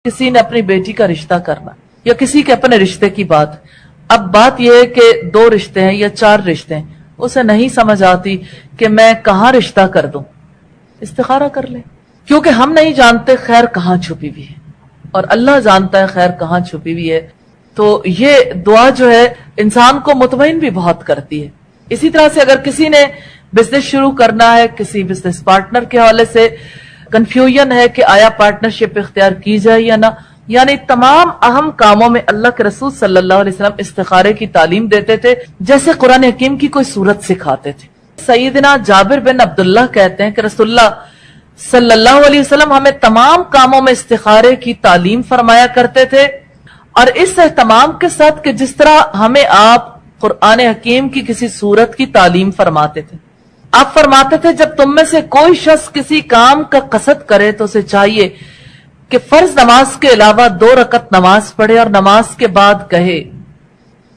کسی نے اپنی بیٹی کا رشتہ کرنا یا کسی کے اپنے رشتے کی بات، اب بات یہ ہے کہ 2 رشتے ہیں یا 4 رشتے ہیں، اسے نہیں سمجھ آتی کہ میں کہاں رشتہ کر دوں، استخارہ کر لے، کیونکہ ہم نہیں جانتے خیر کہاں چھپی ہوئی ہے اور اللہ جانتا ہے خیر کہاں چھپی ہوئی ہے۔ تو یہ دعا جو ہے انسان کو مطمئن بھی بہت کرتی ہے۔ اسی طرح سے اگر کسی نے بزنس شروع کرنا ہے، کسی بزنس پارٹنر کے حوالے سے کنفیوژن ہے کہ آیا پارٹنرشپ اختیار کی جائے یا نہ، یعنی تمام اہم کاموں میں اللہ کے رسول صلی اللہ علیہ وسلم استخارے کی تعلیم دیتے تھے جیسے قرآن حکیم کی کوئی سورت سکھاتے تھے۔ سیدنا جابر بن عبداللہ کہتے ہیں کہ رسول اللہ صلی اللہ علیہ وسلم ہمیں تمام کاموں میں استخارے کی تعلیم فرمایا کرتے تھے، اور اس اہتمام کے ساتھ کہ جس طرح ہمیں آپ قرآن حکیم کی کسی سورت کی تعلیم فرماتے تھے۔ آپ فرماتے تھے جب تم میں سے کوئی شخص کسی کام کا قصد کرے تو اسے چاہیے کہ فرض نماز کے علاوہ 2 رکعت نماز پڑھے اور نماز کے بعد کہے،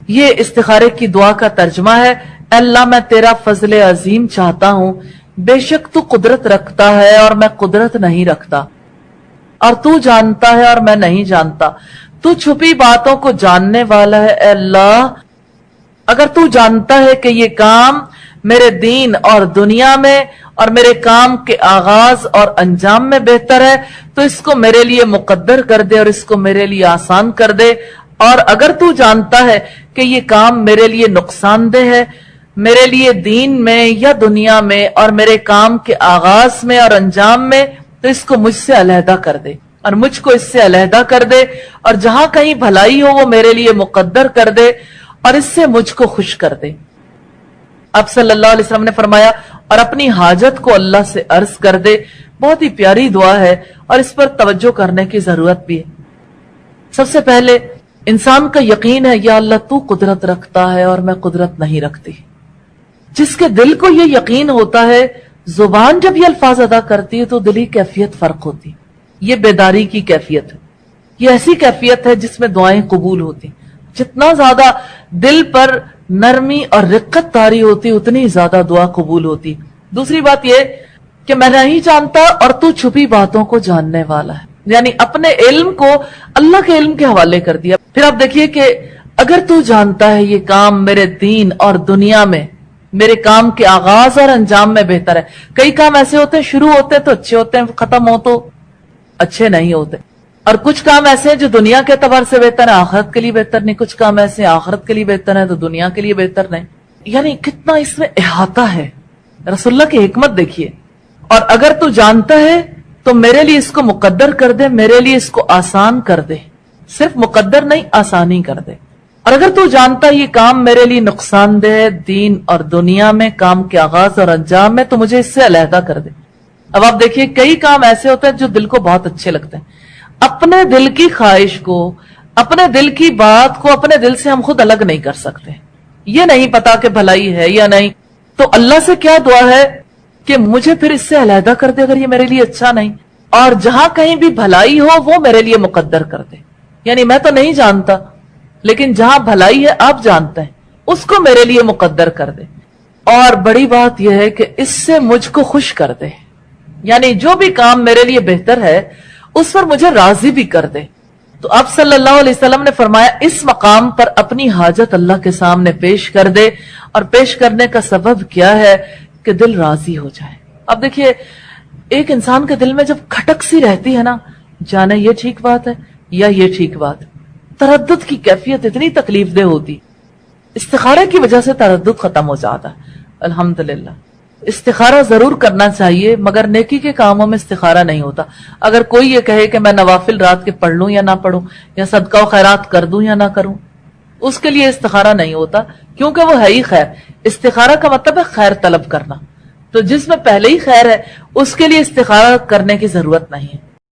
یہ استخارے کی دعا کا ترجمہ ہے، اے اللہ میں تیرا فضل عظیم چاہتا ہوں، بے شک تو قدرت رکھتا ہے اور میں قدرت نہیں رکھتا، اور تو جانتا ہے اور میں نہیں جانتا، تو چھپی باتوں کو جاننے والا ہے۔ اے اللہ اگر تو جانتا ہے کہ یہ کام میرے دین اور دنیا میں اور میرے کام کے آغاز اور انجام میں بہتر ہے تو اس کو میرے لیے مقدر کر دے اور اس کو میرے لیے آسان کر دے، اور اگر تو جانتا ہے کہ یہ کام میرے لیے نقصان دہ ہے، میرے لیے دین میں یا دنیا میں اور میرے کام کے آغاز میں اور انجام میں، تو اس کو مجھ سے علیحدہ کر دے اور مجھ کو اس سے علیحدہ کر دے، اور جہاں کہیں بھلائی ہو وہ میرے لیے مقدر کر دے اور اس سے مجھ کو خوش کر دے۔ اب صلی اللہ علیہ وسلم نے فرمایا اور اپنی حاجت کو اللہ سے عرض کر دے۔ بہت ہی پیاری دعا ہے اور اس پر توجہ کرنے کی ضرورت بھی ہے۔ سب سے پہلے انسان کا یقین ہے یا اللہ تو قدرت رکھتا ہے اور میں قدرت نہیں رکھتی۔ جس کے دل کو یہ یقین ہوتا ہے، زبان جب یہ الفاظ ادا کرتی ہے تو دلی کیفیت فرق ہوتی، یہ بیداری کی کیفیت ہے، یہ ایسی کیفیت ہے جس میں دعائیں قبول ہوتی۔ جتنا زیادہ دل پر نرمی اور رقت طاری ہوتی اتنی زیادہ دعا قبول ہوتی۔ دوسری بات یہ کہ میں نہیں جانتا اور تو چھپی باتوں کو جاننے والا ہے، یعنی اپنے علم کو اللہ کے علم کے حوالے کر دیا۔ پھر آپ دیکھیے کہ اگر تو جانتا ہے یہ کام میرے دین اور دنیا میں میرے کام کے آغاز اور انجام میں بہتر ہے۔ کئی کام ایسے ہوتے ہیں شروع ہوتے تو اچھے ہوتے ہیں، ختم ہو تو اچھے نہیں ہوتے، اور کچھ کام ایسے ہیں جو دنیا کے اعتبار سے بہتر ہے آخرت کے لیے بہتر نہیں، کچھ کام ایسے آخرت کے لیے بہتر ہیں تو دنیا کے لیے بہتر نہیں۔ یعنی کتنا اس میں احاطہ ہے، رسول اللہ کی حکمت دیکھیے۔ اور اگر تو جانتا ہے تو میرے لیے اس کو مقدر کر دے، میرے لیے اس کو آسان کر دے، صرف مقدر نہیں آسانی کر دے۔ اور اگر تو جانتا ہے یہ کام میرے لیے نقصان دہ ہے دین اور دنیا میں، کام کے آغاز اور انجام میں، تو مجھے اس سے علیحدہ کر دے۔ اب آپ دیکھیے کئی کام ایسے ہوتے ہیں جو دل کو بہت اچھے لگتے ہیں، اپنے دل کی خواہش کو، اپنے دل کی بات کو اپنے دل سے ہم خود الگ نہیں کر سکتے، یہ نہیں پتا کہ بھلائی ہے یا نہیں، تو اللہ سے کیا دعا ہے کہ مجھے پھر اس سے علیحدہ کر دے اگر یہ میرے لیے اچھا نہیں، اور جہاں کہیں بھی بھلائی ہو وہ میرے لیے مقدر کر دے۔ یعنی میں تو نہیں جانتا لیکن جہاں بھلائی ہے آپ جانتے ہیں، اس کو میرے لیے مقدر کر دے، اور بڑی بات یہ ہے کہ اس سے مجھ کو خوش کر دے، یعنی جو بھی کام میرے لیے بہتر ہے اس پر مجھے راضی بھی کر دے۔ تو اب صلی اللہ علیہ وسلم نے فرمایا اس مقام پر اپنی حاجت اللہ کے سامنے پیش کر دے، اور پیش کرنے کا سبب کیا ہے کہ دل راضی ہو جائے۔ اب دیکھیے ایک انسان کے دل میں جب کھٹک سی رہتی ہے نا، جانے یہ ٹھیک بات ہے یا یہ ٹھیک بات ہے، تردد کی کیفیت اتنی تکلیف دہ ہوتی، استخارے کی وجہ سے تردد ختم ہو جاتا ہے۔ الحمدللہ استخارہ ضرور کرنا چاہیے، مگر نیکی کے کاموں میں استخارہ نہیں ہوتا۔ اگر کوئی یہ کہے کہ میں نوافل رات کے پڑھ لوں یا نہ پڑھوں، یا صدقہ و خیرات کر دوں یا نہ کروں، اس کے لیے استخارہ نہیں ہوتا، کیونکہ وہ ہے ہی خیر۔ استخارہ کا مطلب ہے خیر طلب کرنا، تو جس میں پہلے ہی خیر ہے اس کے لیے استخارہ کرنے کی ضرورت نہیں ہے۔